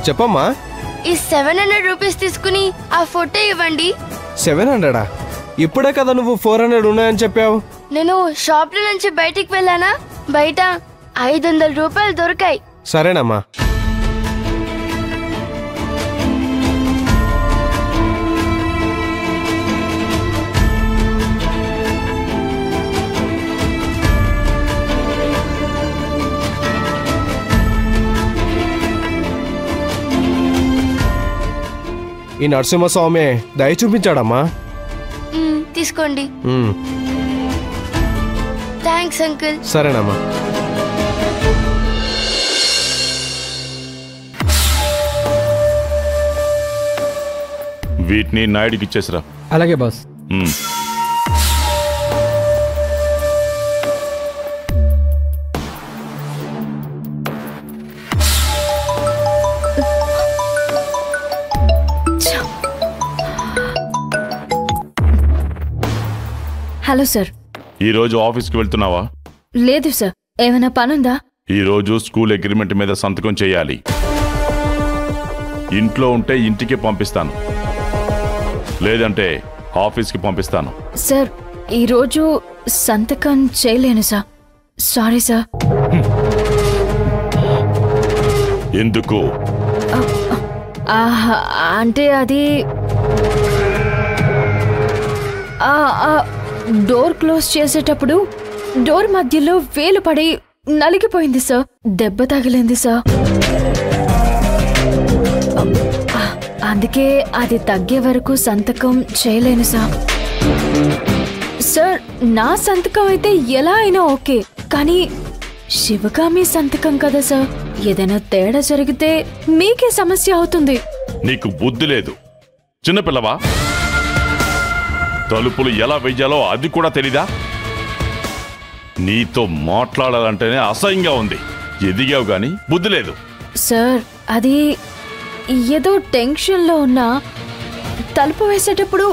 చెప్పమ్మా. ఈ 700 రూపీస్ తీసుకుని ఆ ఫోటో ఇవ్వండి. 700? ఇప్పుడే కదా నువ్వు 400 ఉన్నాయని చెప్పావు. నేను షాప్ లో నుంచి బయటికి వెళ్ళానా, బయట 500 రూపాయలు దొరికాయి. సరేనమ్మా. ఈ నరసింహస్వామి దయ చూపించాడమ్మా. తీసుకోండి. Thanks uncle. సరేనమ్మా. వీటిని నాయుడికి ఇచ్చేసిరా. అలాగే బాస్. Hello sir. ఈరోజు ఆఫీస్కి వెళ్తున్నావా? లేదు సార్. ఏమైనా పనుందా? ఈరోజు స్కూల్ అగ్రిమెంట్ మీద సంతకం చేయాలి. ఇంట్లో ఉంటే ఇంటికి పంపిస్తాను, లేదంటే ఆఫీస్కి పంపిస్తాను. సార్ ఈరోజు సంతకం చేయలేను సార్. Sorry sir. ఎందుకు? అంటే అది డోర్ క్లోజ్ చేసేటప్పుడు డోర్ మధ్యలో వేలు పడి నలిగిపోయింది సార్. దెబ్బ తగిలింది సార్. అందుకే అది తగ్గే వరకు సంతకం చేయలేను సార్. సార్ నా సంతకం అయితే ఎలా అయినా ఓకే, కానీ శివగామి సంతకం కదా సార్. ఏదైనా తేడా జరిగితే మీకే సమస్య అవుతుంది. నీకు బుద్ధి లేదు, చిన్నపిల్లవా? తలుపులు ఎలా వెయ్యాలో అది కూడా తెలీదా? నీతో మాట్లాడాలంటేనే అసహ్యంగా ఉంది. ఎదిగావు గాని బుద్ధి లేదు. సార్ అది ఏదో టెన్షన్ లో ఉన్నా తలుపు వేసేటప్పుడు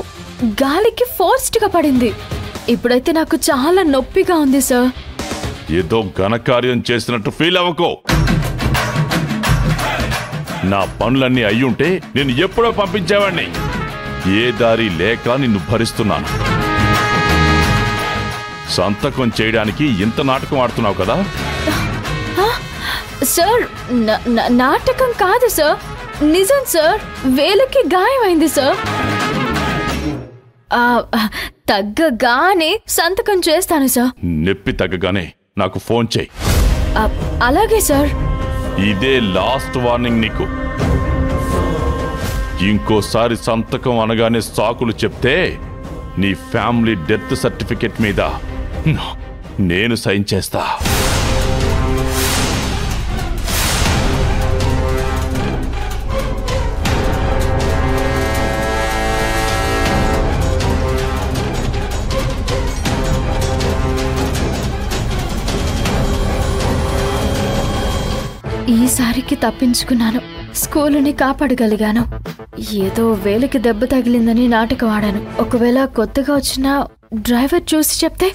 గాలికి ఫోర్స్డ్ గా పడింది. ఇప్పుడైతే నాకు చాలా నొప్పిగా ఉంది సార్. ఏదో ఘనకార్యం చేసినట్టు ఫీల్ అవ్వకో. నా పనులన్నీ అయ్యుంటే నేను ఎప్పుడో పంపించేవాడిని. ఏ దారి లేక నిన్ను భరిస్తున్నాను. సంతకం చేయడానికి ఇంత నాటకం ఆడుతున్నావు కదా? సార్ నాటకం కాదు సార్, నిజం సార్. వేలకి గాయమైంది సార్. తగ్గగానే సంతకం చేస్తాను సార్. నొప్పి తగ్గగానే నాకు ఫోన్ చేయి. అలాగే సార్. ఇదే లాస్ట్ వార్నింగ్ నీకు. ఇంకోసారి సంతకం అనగానే సాకులు చెప్తే నీ ఫ్యామిలీ డెత్ సర్టిఫికెట్ మీద నేను సైన్ చేస్తా. ఈసారికి తప్పించుకున్నాను. స్కూలుని కాపాడగలిగాను. ఏదో వేలికి దెబ్బ తగిలిందని నాటకం ఆడాను. ఒకవేళ కొత్తగా వచ్చిన డ్రైవర్ చూసి చెప్తే?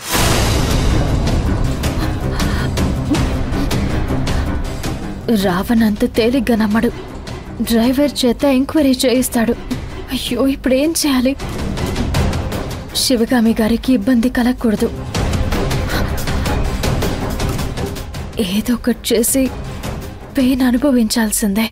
రావణ్ అంత తేలిగ్గా నమ్మడు. డ్రైవర్ చేత ఎంక్వైరీ చేయిస్తాడు. అయ్యో ఇప్పుడేం చేయాలి? శివగామి గారికి ఇబ్బంది కలగకూడదు. ఏదో ఒకటి చేసి పెయిన్ అనుభవించాల్సిందే.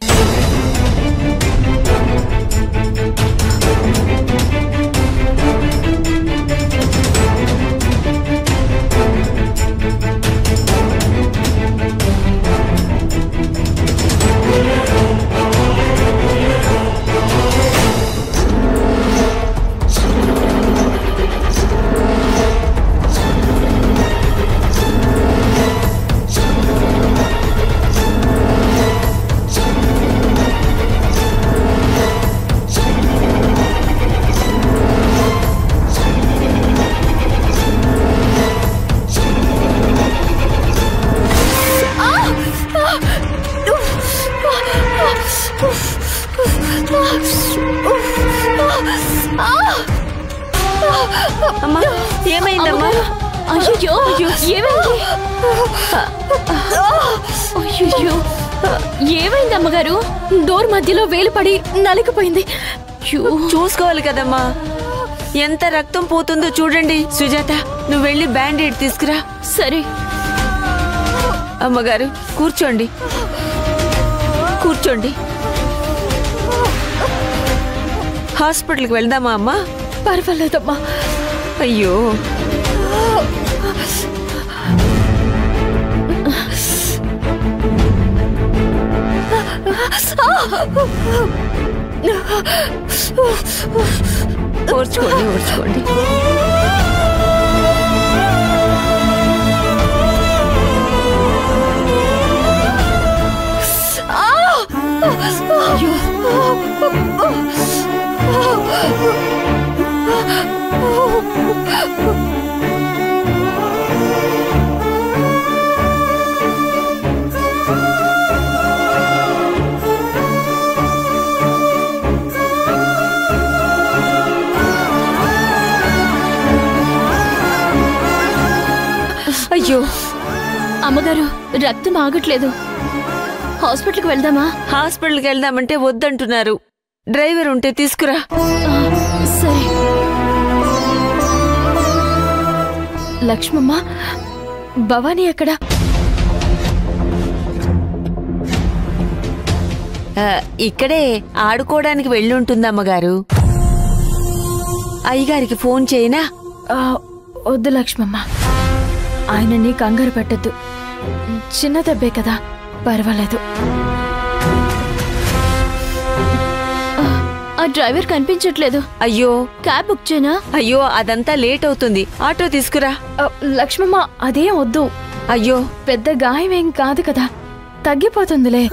అమ్మా ఏమైందమ్మా? అయ్యో ఏమైంది? అయ్యో ఏమైంది అమ్మగారు? డోర్ మధ్యలో వేలు పడి నలిగిపోయింది. చూసుకోవాలి కదమ్మా, ఎంత రక్తం పోతుందో చూడండి. సుజాత, నువ్వు వెళ్ళి బ్యాండేడ్ తీసుకురా. సరే అమ్మగారు, కూర్చోండి కూర్చోండి. హాస్పిటల్కి వెళ్దామా అమ్మా? పర్వాలేదమ్మా. అయ్యో, ఓర్చుకోండి ఓర్చుకోండి. అయ్యో అమ్మగారు, రక్తం ఆగట్లేదు. హాస్పిటల్కి వెళ్దామా? హాస్పిటల్కి వెళ్దామంటే వద్దంటున్నారు. డ్రైవర్ ఉంటే తీసుకురా. సరే. లక్ష్మమ్మ, భవానీ ఎక్కడా? ఇక్కడే ఆడుకోవడానికి వెళ్ళుంటుందమ్మగారు. అయ్యగారికి ఫోన్ చేయనా? వద్దు లక్ష్మమ్మ, ఆయనని కంగారు పెట్టద్దు. చిన్న దెబ్బే కదా, పర్వాలేదు. ఆ డ్రైవర్ కనిపించట్లేదు. అయ్యో, క్యాబ్ బుక్ చేయనా? అయ్యో, అదంతా లేట్ అవుతుంది. ఆటో తీసుకురా. లక్ష్మమ్మ, అదేం వద్దు. అయ్యో, పెద్ద గాయమేం కాదు కదా, తగ్గిపోతుందిలే.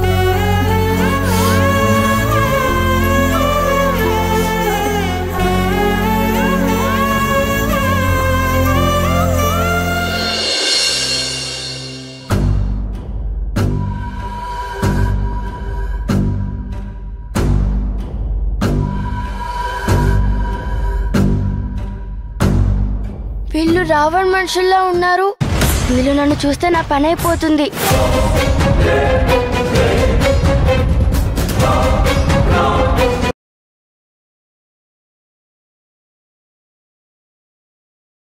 వీళ్ళు రావణ్ మనుషుల్లా ఉన్నారు. వీళ్ళు నన్ను చూస్తే నా పని అయిపోతుంది.